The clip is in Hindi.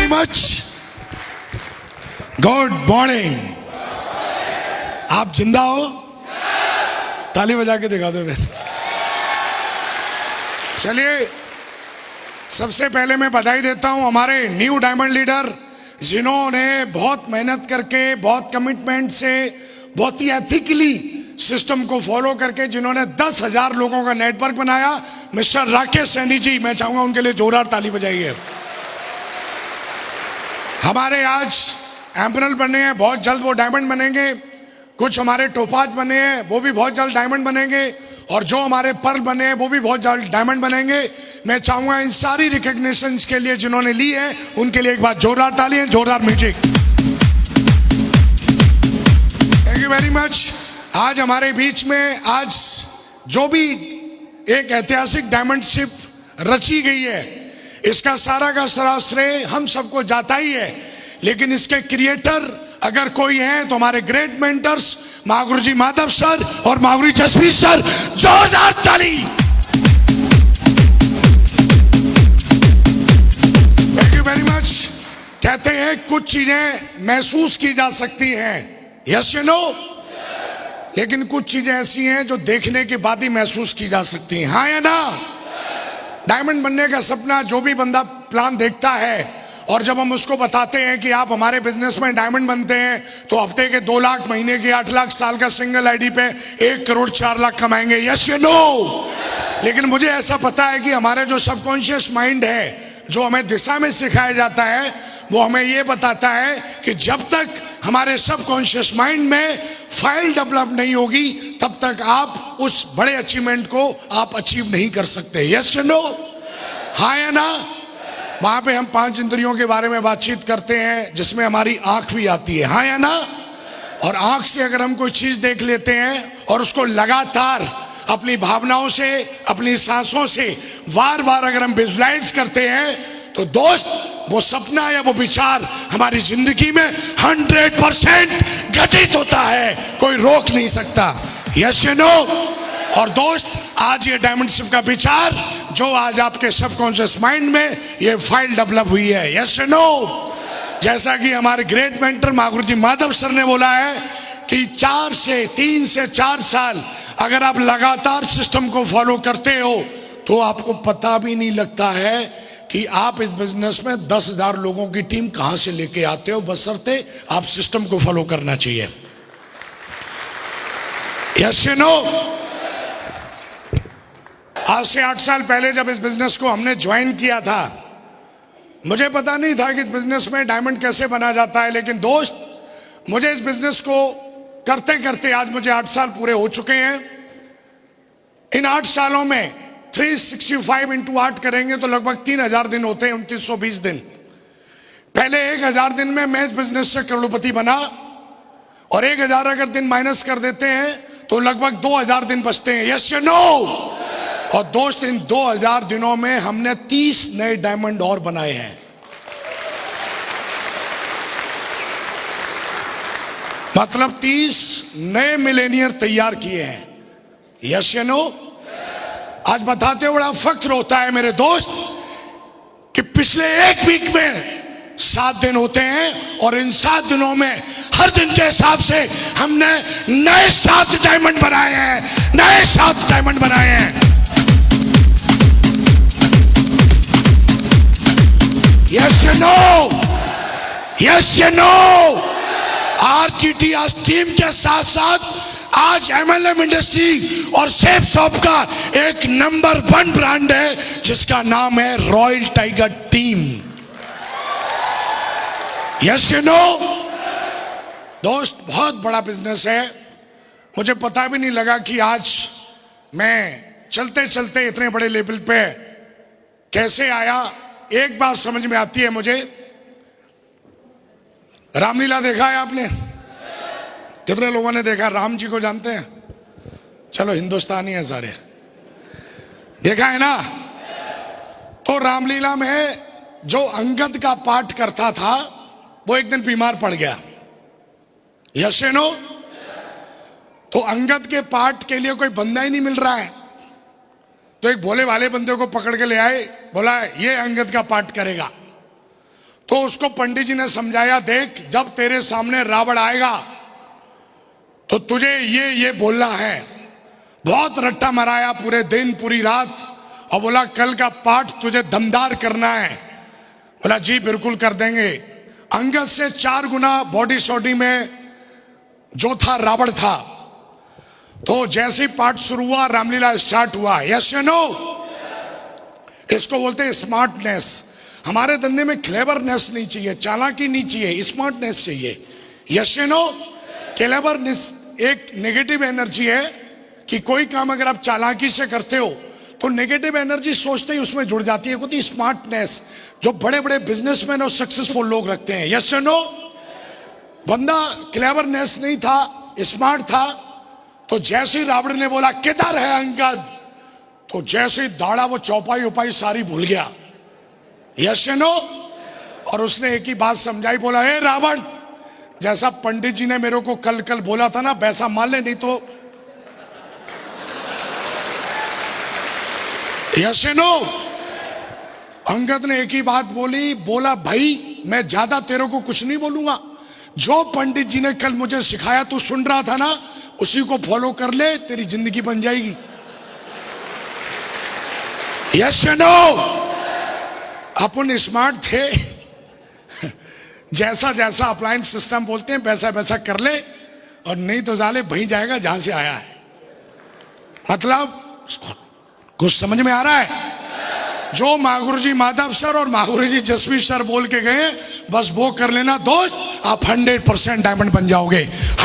Very much. Good morning. आप जिंदा हो? ताली बजा के दिखा दो फिर। चलिए, सबसे पहले मैं बधाई देता हूं हमारे न्यू डायमंड लीडर, जिन्होंने बहुत मेहनत करके, बहुत कमिटमेंट से, बहुत ही एथिकली सिस्टम को फॉलो करके जिन्होंने 10,000 लोगों का नेटवर्क बनाया, मिस्टर राकेश सैनी जी। मैं चाहूंगा उनके लिए जोरदार ताली बजाइए। हमारे आज एम्परल बने हैं, बहुत जल्द वो डायमंड बनेंगे। कुछ हमारे टोपाज बने हैं, वो भी बहुत जल्द डायमंड बनेंगे। और जो हमारे पर्ल बने हैं वो भी बहुत जल्द डायमंड बनेंगे। मैं चाहूंगा इन सारी रिकॉग्निशंस के लिए जिन्होंने ली है, उनके लिए एक बार जोरदार ताली है, जोरदार music. Thank you very much. आज हमारे बीच में आज जो भी एक ऐतिहासिक डायमंडशिप रची गई है, इसका सारा का सारा श्रेय हम सबको जाता ही है। लेकिन इसके क्रिएटर अगर कोई है तो हमारे ग्रेट मेंटर्स महागुरु जी माधव सर और महागुरु जसवीर सर। जोरदार ताली। Thank you very much. कहते हैं कुछ चीजें महसूस की जा सकती हैं, यस या नो, लेकिन कुछ चीजें ऐसी हैं जो देखने के बाद ही महसूस की जा सकती हैं, हाँ या ना। डायमंड बनने का सपना जो भी बंदा प्लान देखता है और जब हम उसको बताते हैं कि आप हमारे बिजनेस में डायमंड बनते हैं तो हफ्ते के 2 लाख, महीने के 8 लाख, साल का सिंगल आईडी पे 1 करोड़ 4 लाख कमाएंगे, यस या नो। लेकिन मुझे ऐसा पता है कि हमारे जो सबकॉन्शियस माइंड है, जो हमें दिशा में सिखाया जाता है, वो हमें ये बताता है कि जब तक हमारे सबकॉन्शियस माइंड में फाइल डेवलप नहीं होगी तब तक आप उस बड़े अचीवमेंट को आप अचीव नहीं कर सकते, यस या नो, हाँ या ना। वहां पे हम 5 इंद्रियों के बारे में बातचीत करते हैं, जिसमें हमारी आंख भी आती है, हाँ या ना। और आंख से अगर हम कोई चीज देख लेते हैं और उसको लगातार अपनी भावनाओं से, अपनी सांसों से बार बार अगर हम विजुलाइज करते हैं तो दोस्त, वो सपना या वो विचार हमारी जिंदगी में 100% घटित होता है, कोई रोक नहीं सकता, यस या नो। और दोस्त, आज ये डायमंडशिप का विचार जो आज आपके सबकॉन्शियस माइंड में ये फाइल डेवलप हुई है, यस या नो। जैसा कि हमारे ग्रेट मेंटर महागुरु जी माधव सर ने बोला है कि 3 से 4 साल अगर आप लगातार सिस्टम को फॉलो करते हो तो आपको पता भी नहीं लगता है कि आप इस बिजनेस में 10,000 लोगों की टीम कहां से लेके आते हो, बशर्ते आप सिस्टम को फॉलो करना चाहिए, यस या नो। आज से 8 साल पहले जब इस बिजनेस को हमने ज्वाइन किया था, मुझे पता नहीं था कि इस बिजनेस में डायमंड कैसे बना जाता है। लेकिन दोस्त, मुझे इस बिजनेस को करते करते आज मुझे 8 साल पूरे हो चुके हैं। इन 8 सालों में 365 इंटू 8 करेंगे तो लगभग 3,000 दिन होते हैं, 2920 दिन। पहले 1,000 दिन में मैं इस बिजनेस से करोड़पति बना, और 1,000 अगर दिन माइनस कर देते हैं तो लगभग 2,000 दिन बचते हैं, यस या नो। और दोस्त, इन 2,000 दिनों में हमने 30 नए डायमंड और बनाए हैं। मतलब 30 नए मिलेनियर तैयार किए हैं, यस या नो। आज बताते हुए बड़ा फख्र होता है मेरे दोस्त कि पिछले 1 वीक में 7 दिन होते हैं, और इन 7 दिनों में हर दिन के हिसाब से हमने नए 7 डायमंड बनाए हैं, नए 7 डायमंड बनाए हैं, यस या नो, यस या नो। आरटीटीआर टीम के साथ साथ आज एमएलएम इंडस्ट्री और सेफ शॉप का एक नंबर 1 ब्रांड है जिसका नाम है royal tiger team, yes you know. दोस्त, बहुत बड़ा बिजनेस है। मुझे पता भी नहीं लगा कि आज मैं चलते चलते इतने बड़े लेवल पे कैसे आया। एक बात समझ में आती है मुझे, रामलीला देखा है आपने? कितने लोगों ने देखा? राम जी को जानते हैं? चलो, हिंदुस्तानी है सारे, देखा है ना। तो रामलीला में जो अंगद का पाठ करता था वो एक दिन बीमार पड़ गया, यस या नो। तो अंगद के पाठ के लिए कोई बंदा ही नहीं मिल रहा है, तो एक भोले वाले बंदे को पकड़ के ले आए, बोला ये अंगद का पाठ करेगा। तो उसको पंडित जी ने समझाया, देख जब तेरे सामने रावण आएगा तो तुझे ये बोलना है। बहुत रट्टा मराया पूरे दिन पूरी रात और बोला कल का पाठ तुझे दमदार करना है। बोला जी बिल्कुल कर देंगे। अंगद से 4 गुना बॉडी शॉडी में जो था रावण था। तो जैसे ही पाठ शुरू हुआ रामलीला स्टार्ट हुआ। यस या नो? इसको बोलते हैं स्मार्टनेस। हमारे धंधे में क्लेवरनेस नहीं चाहिए, चालाकी नहीं चाहिए, स्मार्टनेस चाहिए। यस या नो? क्लेवरनेस एक नेगेटिव एनर्जी है कि कोई काम अगर आप चालाकी से करते हो तो नेगेटिव एनर्जी सोचते ही उसमें जुड़ जाती है। होती स्मार्टनेस जो बड़े बड़े बिजनेसमैन और सक्सेसफुल लोग रखते हैं। यस या नो? बंदा क्लेवरनेस नहीं था, स्मार्ट था। तो जैसे ही रावण ने बोला किधर है अंगद, तो जैसे ही दाड़ा वो चौपाई उपाई सारी भूल गया। यस या नो? और उसने एक ही बात समझाई, बोला हे रावण, जैसा पंडित जी ने मेरे को कल बोला था ना वैसा मान ले, नहीं तो। यस या नो? अंगद ने एक ही बात बोली, बोला भाई मैं ज्यादा तेरे को कुछ नहीं बोलूंगा, जो पंडित जी ने कल मुझे सिखाया तू सुन रहा था ना उसी को फॉलो कर ले, तेरी जिंदगी बन जाएगी। यस या नो? अपन स्मार्ट थे, जैसा जैसा अप्लायंस सिस्टम बोलते हैं वैसा वैसा कर ले, और नहीं तो जाले वहीं जाएगा जहां से आया है। मतलब कुछ समझ में आ रहा है? जो महागुरु जी माधव सर और महागुरु जी जसवीर सर बोल के गए बस वो कर लेना दोस्त, आप 100% डायमंड बन जाओगे।